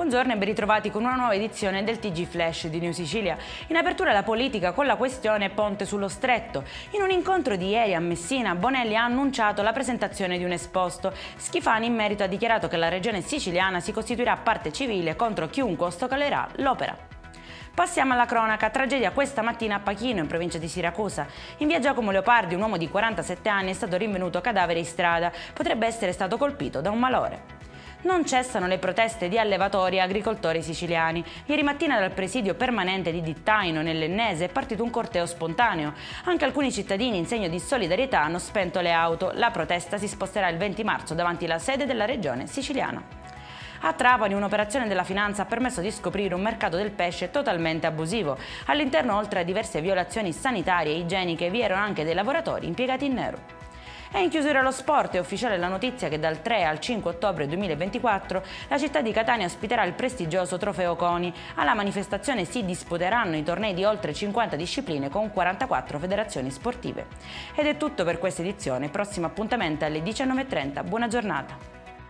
Buongiorno e ben ritrovati con una nuova edizione del TG Flash di New Sicilia. In apertura la politica con la questione Ponte sullo Stretto. In un incontro di ieri a Messina, Bonelli ha annunciato la presentazione di un esposto. Schifani in merito ha dichiarato che la regione siciliana si costituirà parte civile contro chiunque ostacolerà l'opera. Passiamo alla cronaca. Tragedia questa mattina a Pachino, in provincia di Siracusa. In via Giacomo Leopardi un uomo di 47 anni è stato rinvenuto cadavere in strada. Potrebbe essere stato colpito da un malore. Non cessano le proteste di allevatori e agricoltori siciliani. Ieri mattina dal presidio permanente di Dittaino, nell'Ennese, è partito un corteo spontaneo. Anche alcuni cittadini, in segno di solidarietà, hanno spento le auto. La protesta si sposterà il 20 marzo davanti alla sede della regione siciliana. A Trapani un'operazione della finanza ha permesso di scoprire un mercato del pesce totalmente abusivo. All'interno, oltre a diverse violazioni sanitarie e igieniche, vi erano anche dei lavoratori impiegati in nero. E in chiusura allo sport è ufficiale la notizia che dal 3 al 5 ottobre 2024 la città di Catania ospiterà il prestigioso Trofeo CONI. Alla manifestazione si disputeranno i tornei di oltre 50 discipline con 44 federazioni sportive. Ed è tutto per questa edizione, prossimo appuntamento alle 19:30. Buona giornata!